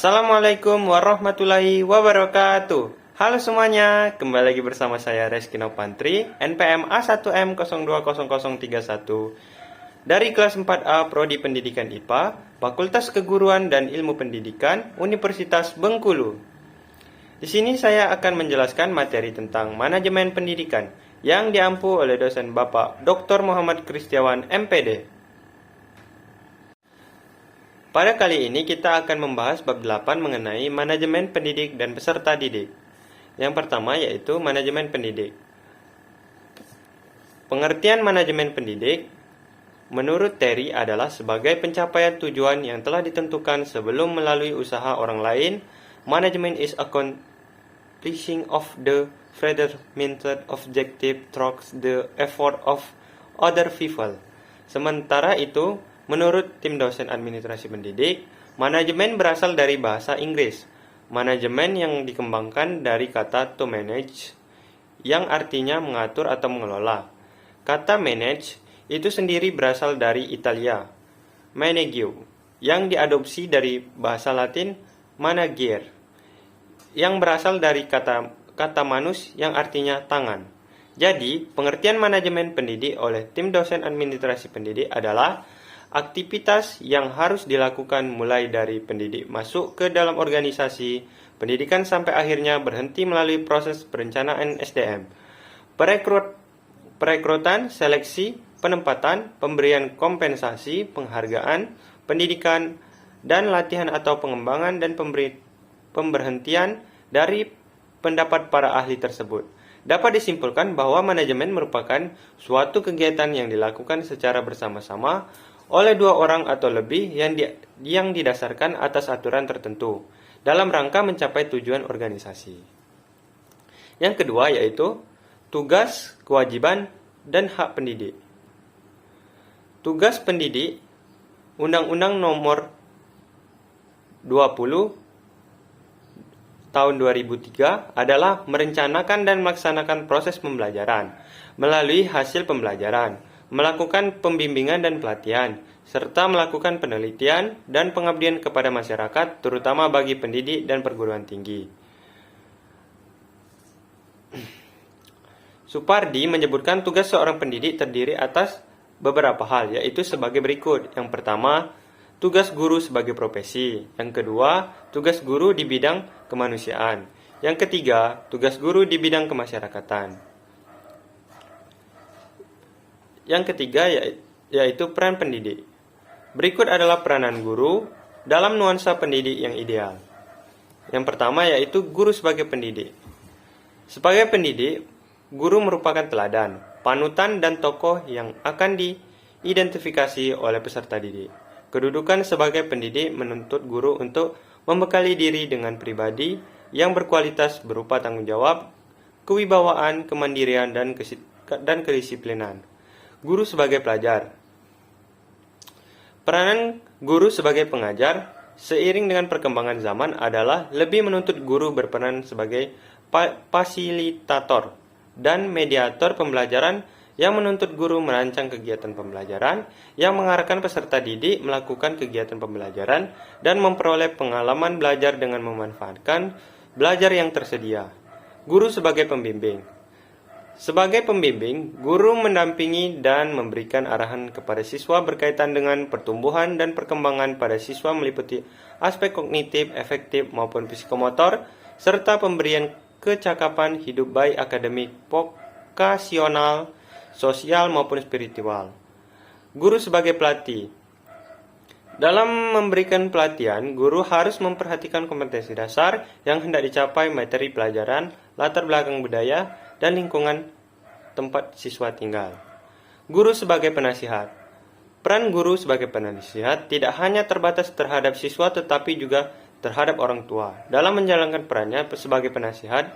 Assalamualaikum warahmatullahi wabarakatuh. Halo semuanya, kembali lagi bersama saya Reski Nopantri, NPM A1M020031 dari kelas 4A Prodi Pendidikan IPA, Fakultas Keguruan dan Ilmu Pendidikan, Universitas Bengkulu. Di sini saya akan menjelaskan materi tentang manajemen pendidikan yang diampu oleh dosen Bapak Dr. Muhammad Kristiawan, MPD. Pada kali ini kita akan membahas bab 8 mengenai manajemen pendidik dan peserta didik. Yang pertama yaitu manajemen pendidik. Pengertian manajemen pendidik menurut Terry adalah sebagai pencapaian tujuan yang telah ditentukan sebelum melalui usaha orang lain. Management is accomplishing of the predetermined objective through the effort of other people. Sementara itu, menurut tim dosen administrasi pendidik, manajemen berasal dari bahasa Inggris. Manajemen yang dikembangkan dari kata to manage, yang artinya mengatur atau mengelola. Kata manage itu sendiri berasal dari Italia, managio, yang diadopsi dari bahasa Latin managere, yang berasal dari kata manus yang artinya tangan. Jadi, pengertian manajemen pendidik oleh tim dosen administrasi pendidik adalah aktivitas yang harus dilakukan mulai dari pendidik masuk ke dalam organisasi pendidikan sampai akhirnya berhenti melalui proses perencanaan SDM, perekrutan, seleksi, penempatan, pemberian kompensasi, penghargaan, pendidikan, dan latihan atau pengembangan dan pemberhentian dari pendapat para ahli tersebut. Dapat disimpulkan bahwa manajemen merupakan suatu kegiatan yang dilakukan secara bersama-sama oleh dua orang atau lebih yang didasarkan atas aturan tertentu dalam rangka mencapai tujuan organisasi. Yang kedua yaitu tugas, kewajiban, dan hak pendidik. Tugas pendidik, Undang-Undang Nomor 20 Tahun 2003 adalah merencanakan dan melaksanakan proses pembelajaran melalui hasil pembelajaran, melakukan pembimbingan dan pelatihan, serta melakukan penelitian dan pengabdian kepada masyarakat, terutama bagi pendidik dan perguruan tinggi. Supardi menyebutkan tugas seorang pendidik terdiri atas beberapa hal, yaitu sebagai berikut. Yang pertama, tugas guru sebagai profesi. Yang kedua, tugas guru di bidang kemanusiaan. Yang ketiga, tugas guru di bidang kemasyarakatan. Yang ketiga yaitu peran pendidik. Berikut adalah peranan guru dalam nuansa pendidik yang ideal. Yang pertama yaitu guru sebagai pendidik. Sebagai pendidik, guru merupakan teladan, panutan, dan tokoh yang akan diidentifikasi oleh peserta didik. Kedudukan sebagai pendidik menuntut guru untuk membekali diri dengan pribadi yang berkualitas berupa tanggung jawab, kewibawaan, kemandirian, dan kedisiplinan. Guru sebagai pelajar. Peranan guru sebagai pengajar seiring dengan perkembangan zaman adalah lebih menuntut guru berperan sebagai fasilitator dan mediator pembelajaran yang menuntut guru merancang kegiatan pembelajaran, yang mengarahkan peserta didik melakukan kegiatan pembelajaran dan memperoleh pengalaman belajar dengan memanfaatkan belajar yang tersedia. Guru sebagai pembimbing. Sebagai pembimbing, guru mendampingi dan memberikan arahan kepada siswa berkaitan dengan pertumbuhan dan perkembangan pada siswa meliputi aspek kognitif, efektif maupun psikomotor, serta pemberian kecakapan hidup baik akademik, vokasional, sosial maupun spiritual. Guru sebagai pelatih. Dalam memberikan pelatihan, guru harus memperhatikan kompetensi dasar yang hendak dicapai, materi pelajaran, latar belakang budaya, dan lingkungan tempat siswa tinggal. Guru sebagai penasihat. Peran guru sebagai penasihat tidak hanya terbatas terhadap siswa tetapi juga terhadap orang tua. Dalam menjalankan perannya sebagai penasihat,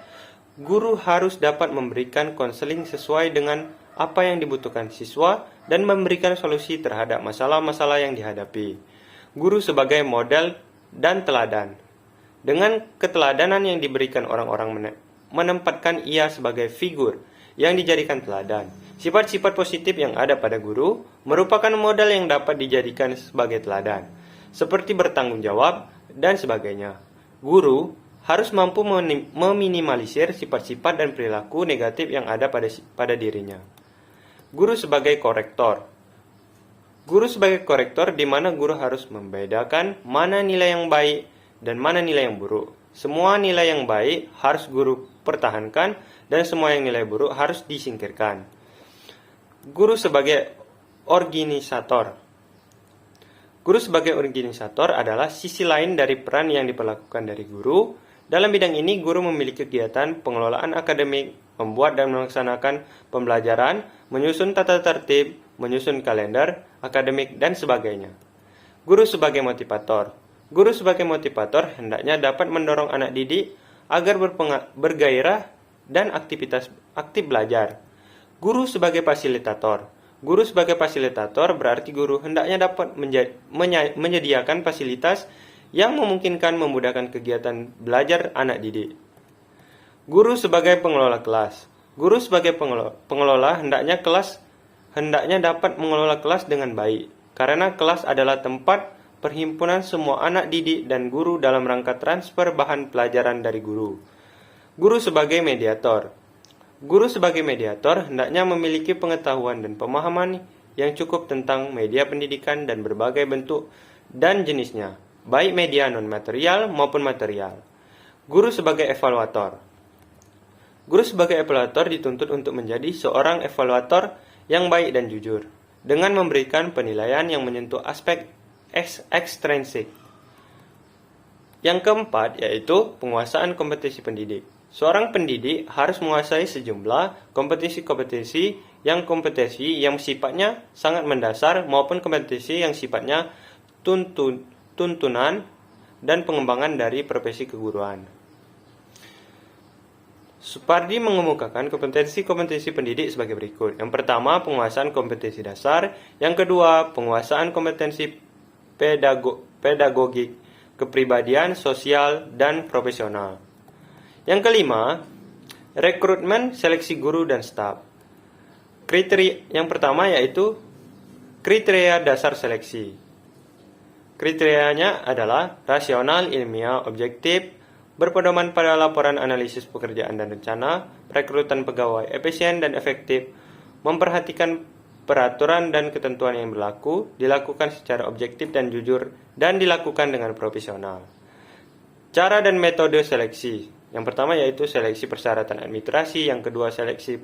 guru harus dapat memberikan konseling sesuai dengan apa yang dibutuhkan siswa dan memberikan solusi terhadap masalah-masalah yang dihadapi. Guru sebagai model dan teladan. Dengan keteladanan yang diberikan orang-orang menempatkan ia sebagai figur yang dijadikan teladan. Sifat-sifat positif yang ada pada guru merupakan modal yang dapat dijadikan sebagai teladan, seperti bertanggung jawab, dan sebagainya. Guru harus mampu meminimalisir sifat-sifat dan perilaku negatif yang ada pada dirinya. Guru sebagai korektor. Guru sebagai korektor di mana guru harus membedakan mana nilai yang baik dan mana nilai yang buruk. Semua nilai yang baik harus guru pertahankan dan semua yang nilai buruk harus disingkirkan. Guru sebagai organisator. Guru sebagai organisator adalah sisi lain dari peran yang diperlakukan dari guru. Dalam bidang ini, guru memiliki kegiatan pengelolaan akademik, membuat dan melaksanakan pembelajaran, menyusun tata tertib, menyusun kalender akademik, dan sebagainya. Guru sebagai motivator. Guru sebagai motivator hendaknya dapat mendorong anak didik agar bergairah dan aktif belajar. Guru sebagai fasilitator. Guru sebagai fasilitator berarti guru hendaknya dapat menyediakan fasilitas yang memungkinkan memudahkan kegiatan belajar anak didik. Guru sebagai pengelola kelas. Guru sebagai pengelola hendaknya dapat mengelola kelas dengan baik, karena kelas adalah tempat perhimpunan semua anak didik dan guru dalam rangka transfer bahan pelajaran dari guru. Guru sebagai mediator. Guru sebagai mediator hendaknya memiliki pengetahuan dan pemahaman yang cukup tentang media pendidikan dan berbagai bentuk dan jenisnya, baik media non-material maupun material. Guru sebagai evaluator. Guru sebagai evaluator dituntut untuk menjadi seorang evaluator yang baik dan jujur, dengan memberikan penilaian yang menyentuh aspek ekstrinsik. Yang keempat yaitu penguasaan kompetisi pendidik. Seorang pendidik harus menguasai sejumlah kompetisi yang sifatnya sangat mendasar maupun kompetisi yang sifatnya tuntunan dan pengembangan dari profesi keguruan. Supardi mengemukakan kompetensi-kompetensi pendidik sebagai berikut. Yang pertama, penguasaan kompetensi dasar. Yang kedua, penguasaan kompetensi pedagogik, kepribadian, sosial, dan profesional. Yang kelima, rekrutmen, seleksi guru dan staf. Yang pertama yaitu kriteria dasar seleksi. Kriterianya adalah rasional, ilmiah, objektif, berpedoman pada laporan analisis pekerjaan dan rencana, perekrutan pegawai efisien dan efektif, memperhatikan peraturan dan ketentuan yang berlaku, dilakukan secara objektif dan jujur, dan dilakukan dengan profesional. Cara dan metode seleksi. Yang pertama yaitu seleksi persyaratan administrasi, yang kedua seleksi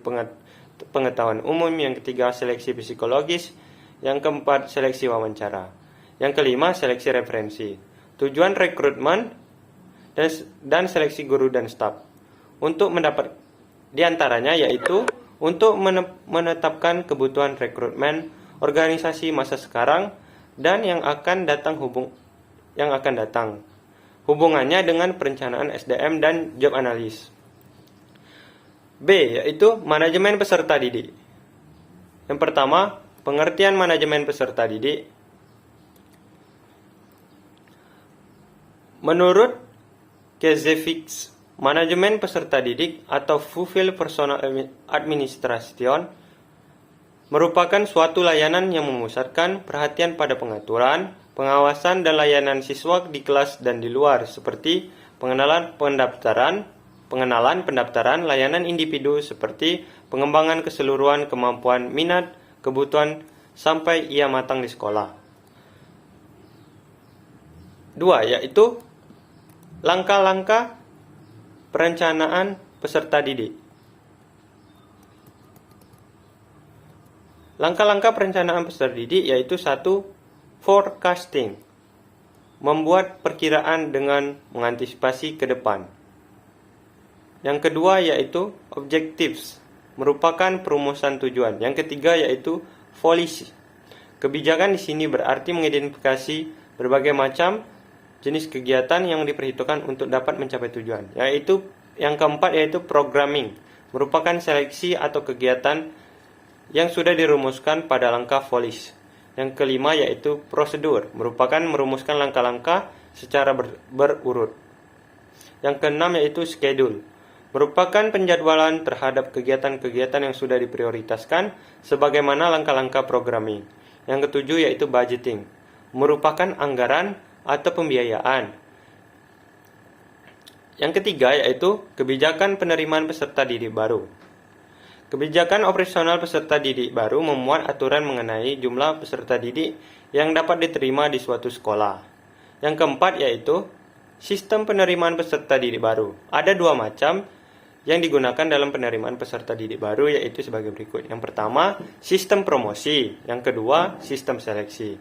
pengetahuan umum, yang ketiga seleksi psikologis, yang keempat seleksi wawancara, yang kelima seleksi referensi. Tujuan rekrutmen dan seleksi guru dan staf untuk mendapat diantaranya yaitu untuk menetapkan kebutuhan rekrutmen organisasi masa sekarang dan yang akan datang. Hubungannya dengan perencanaan SDM dan job analis. B, yaitu manajemen peserta didik. Yang pertama, pengertian manajemen peserta didik. Menurut Kezevich, manajemen peserta didik atau Fulfill Personal Administration merupakan suatu layanan yang memusatkan perhatian pada pengaturan, pengawasan dan layanan siswa di kelas dan di luar, seperti pengenalan pendaftaran, layanan individu seperti pengembangan keseluruhan kemampuan, minat, kebutuhan sampai ia matang di sekolah. 2, yaitu langkah-langkah perencanaan peserta didik. Langkah-langkah perencanaan peserta didik yaitu 1. Forecasting, membuat perkiraan dengan mengantisipasi ke depan. Yang kedua yaitu objectives, merupakan perumusan tujuan. Yang ketiga yaitu policy. Kebijakan di sini berarti mengidentifikasi berbagai macam jenis kegiatan yang diperhitungkan untuk dapat mencapai tujuan. Yaitu yang keempat yaitu programming, merupakan seleksi atau kegiatan yang sudah dirumuskan pada langkah policy. Yang kelima yaitu prosedur, merupakan merumuskan langkah-langkah secara berurut. Yang keenam yaitu schedule, merupakan penjadwalan terhadap kegiatan-kegiatan yang sudah diprioritaskan sebagaimana langkah-langkah programming. Yang ketujuh yaitu budgeting, merupakan anggaran atau pembiayaan. Yang ketiga yaitu kebijakan penerimaan peserta didik baru. Kebijakan operasional peserta didik baru memuat aturan mengenai jumlah peserta didik yang dapat diterima di suatu sekolah. Yang keempat yaitu sistem penerimaan peserta didik baru. Ada dua macam yang digunakan dalam penerimaan peserta didik baru, yaitu sebagai berikut. Yang pertama, sistem promosi. Yang kedua, sistem seleksi.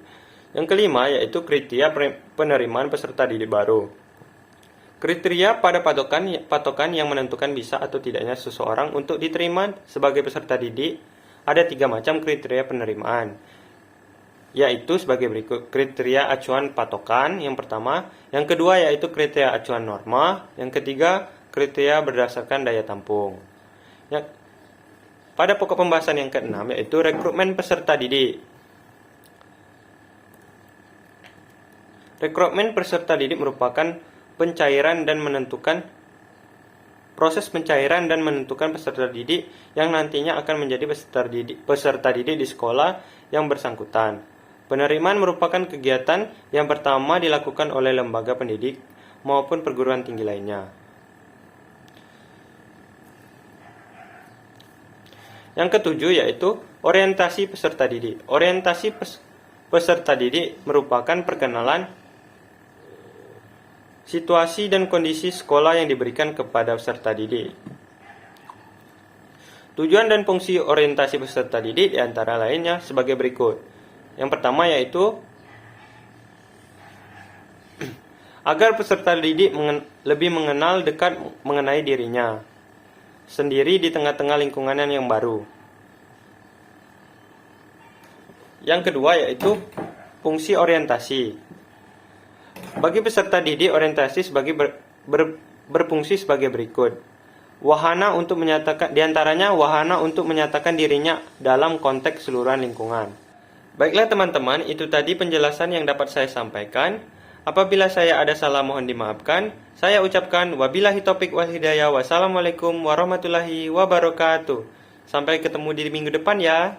Yang kelima yaitu kriteria penerimaan peserta didik baru. Kriteria pada patokan yang menentukan bisa atau tidaknya seseorang untuk diterima sebagai peserta didik. Ada 3 macam kriteria penerimaan, yaitu sebagai berikut. Kriteria acuan patokan yang pertama, yang kedua yaitu kriteria acuan norma, yang ketiga kriteria berdasarkan daya tampung. Pada pokok pembahasan yang keenam yaitu rekrutmen peserta didik. Rekrutmen peserta didik merupakan proses pencairan dan menentukan peserta didik yang nantinya akan menjadi peserta didik di sekolah yang bersangkutan. Penerimaan merupakan kegiatan yang pertama dilakukan oleh lembaga pendidik maupun perguruan tinggi lainnya. Yang ketujuh yaitu orientasi peserta didik. Orientasi peserta didik merupakan perkenalan situasi dan kondisi sekolah yang diberikan kepada peserta didik. Tujuan dan fungsi orientasi peserta didik diantara lainnya sebagai berikut. Yang pertama yaitu agar peserta didik lebih mengenal dekat mengenai dirinya sendiri di tengah-tengah lingkungan yang baru. Yang kedua yaitu fungsi orientasi. Bagi peserta didik, orientasi berfungsi sebagai berikut. Diantaranya wahana untuk menyatakan dirinya dalam konteks keseluruhan lingkungan. Baiklah teman-teman, itu tadi penjelasan yang dapat saya sampaikan. Apabila saya ada salah mohon dimaafkan. Saya ucapkan wabillahi taufiq wal hidayah. Wassalamualaikum warahmatullahi wabarakatuh. Sampai ketemu di minggu depan ya.